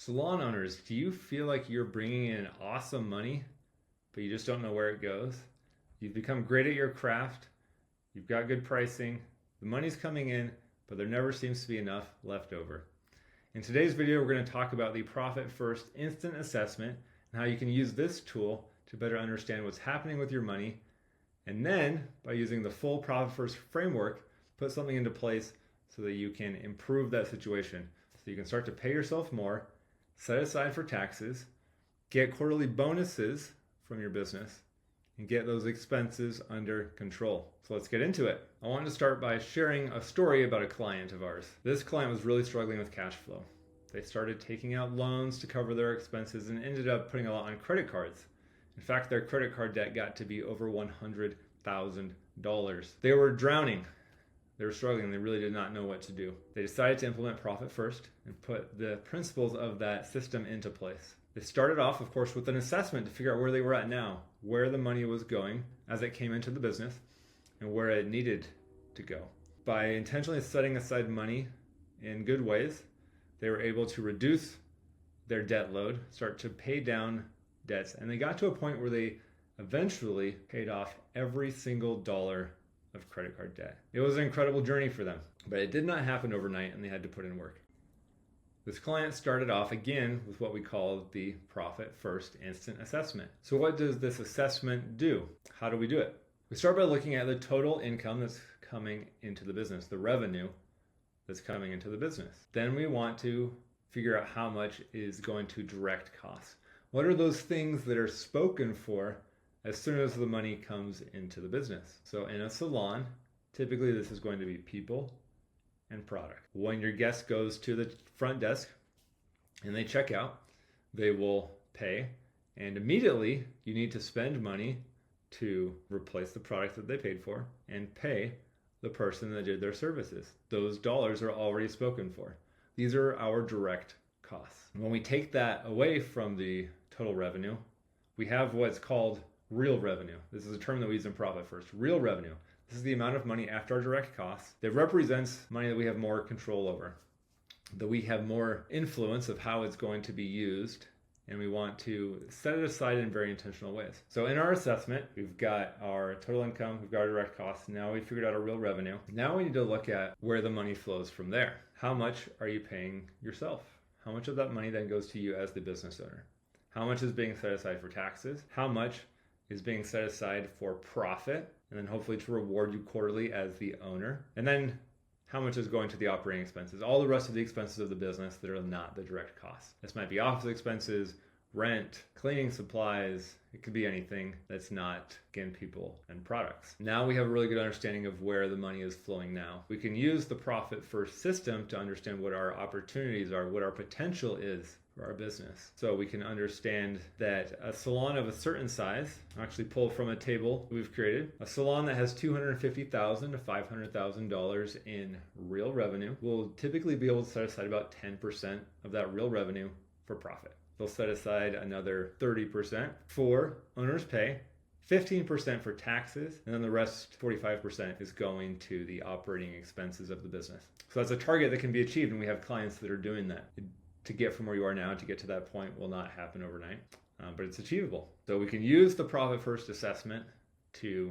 Salon owners, do you feel like you're bringing in awesome money, but you just don't know where it goes? You've become great at your craft, you've got good pricing, the money's coming in, but there never seems to be enough left over. In today's video, we're going to talk about the Profit First Instant Assessment and how you can use this tool to better understand what's happening with your money. And then, by using the full Profit First framework, put something into place so that you can improve that situation. So you can start to pay yourself more, set aside for taxes, get quarterly bonuses from your business, and get those expenses under control. So let's get into it. I wanted to start by sharing a story about a client of ours. This client was really struggling with cash flow. They started taking out loans to cover their expenses and ended up putting a lot on credit cards. In fact, their credit card debt got to be over $100,000. They were drowning. They were struggling. They really did not know what to do. They decided to implement Profit First and put the principles of that system into place. They started off, of course, with an assessment to figure out where they were at now, where the money was going as it came into the business, and where it needed to go. By intentionally setting aside money in good ways, they were able to reduce their debt load, start to pay down debts, and they got to a point where they eventually paid off every single dollar of credit card debt. It was an incredible journey for them, but it did not happen overnight and they had to put in work. This client started off again with what we call the Profit First Instant Assessment. So what does this assessment do? How do we do it? We start by looking at the total income that's coming into the business, the revenue that's coming into the business. Then we want to figure out how much is going to direct costs. What are those things that are spoken for as soon as the money comes into the business? So in a salon, typically this is going to be people and product. When your guest goes to the front desk and they check out, they will pay, and immediately you need to spend money to replace the product that they paid for and pay the person that did their services. Those dollars are already spoken for. These are our direct costs. When we take that away from the total revenue, we have what's called real revenue. This is a term that we use in Profit First. Real revenue. This is the amount of money after our direct costs that represents money that we have more control over, that we have more influence of how it's going to be used, and we want to set it aside in very intentional ways. So in our assessment, we've got our total income, we've got our direct costs, now we figured out our real revenue. Now we need to look at where the money flows from there. How much are you paying yourself? How much of that money then goes to you as the business owner? How much is being set aside for taxes? How much is being set aside for profit, and then hopefully to reward you quarterly as the owner? And then how much is going to the operating expenses, all the rest of the expenses of the business that are not the direct costs. This might be office expenses, rent, cleaning supplies. It could be anything that's not, again, people and products. Now we have a really good understanding of where the money is flowing now. We can use the Profit First system to understand what our opportunities are, what our potential is for our business. So we can understand that a salon of a certain size, actually pull from a table we've created, a salon that has $250,000 to $500,000 in real revenue will typically be able to set aside about 10% of that real revenue for profit. They'll set aside another 30% for owner's pay, 15% for taxes, and then the rest, 45%, is going to the operating expenses of the business. So that's a target that can be achieved, and we have clients that are doing that. To get from where you are now to get to that point will not happen overnight, but it's achievable. So we can use the Profit First assessment to,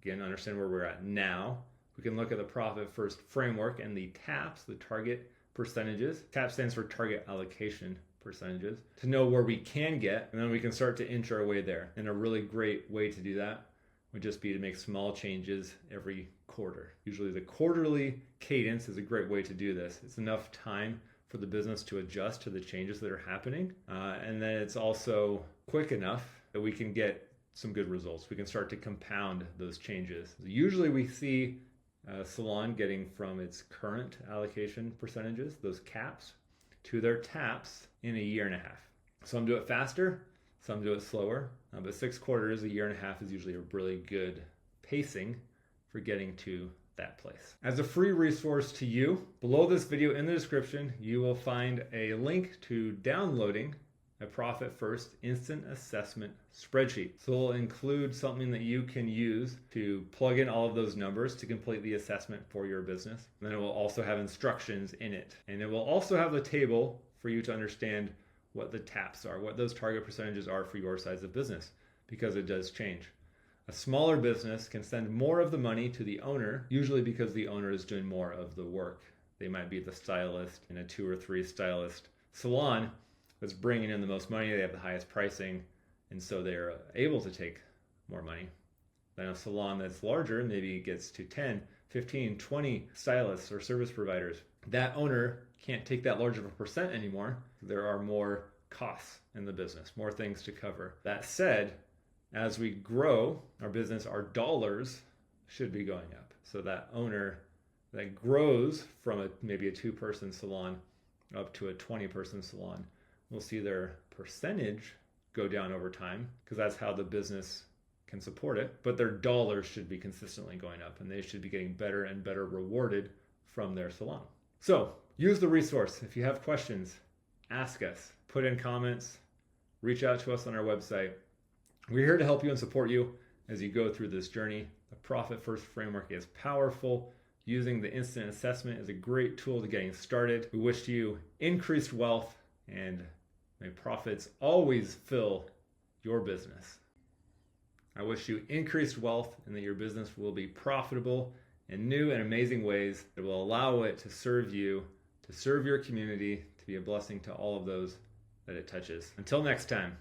again, understand where we're at now. We can look at the Profit First framework and the TAPs, the Target Percentages. TAP stands for Target Allocation Percentages, to know where we can get, and then we can start to inch our way there. And a really great way to do that would just be to make small changes every quarter. Usually the quarterly cadence is a great way to do this. It's enough time for the business to adjust to the changes that are happening. And then it's also quick enough that we can get some good results. We can start to compound those changes. Usually we see a salon getting from its current allocation percentages, those caps, to their TAPs in a year and a half. Some do it faster, some do it slower, but 6 quarters, a year and a half is usually a really good pacing for getting to that place. As a free resource to you, below this video in the description, you will find a link to downloading a Profit First Instant Assessment spreadsheet. So it'll include something that you can use to plug in all of those numbers to complete the assessment for your business. And then it will also have instructions in it. And it will also have the table for you to understand what the TAPs are, what those target percentages are for your size of business, because it does change. A smaller business can send more of the money to the owner, usually because the owner is doing more of the work. They might be the stylist in a 2 or 3 stylist salon that's bringing in the most money, they have the highest pricing, and so they're able to take more money. Then a salon that's larger maybe gets to 10, 15, 20 stylists or service providers. That owner can't take that large of a percent anymore. There are more costs in the business, more things to cover. That said, as we grow our business, our dollars should be going up. So that owner that grows from maybe a 2-person salon up to a 20-person salon, we'll see their percentage go down over time because that's how the business can support it. But their dollars should be consistently going up and they should be getting better and better rewarded from their salon. So use the resource. If you have questions, ask us, put in comments, reach out to us on our website. We're here to help you and support you as you go through this journey. The Profit First framework is powerful. Using the instant assessment is a great tool to getting started. We wish you increased wealth and may profits always fill your business. I wish you increased wealth and that your business will be profitable in new and amazing ways that will allow it to serve you, to serve your community, to be a blessing to all of those that it touches. Until next time.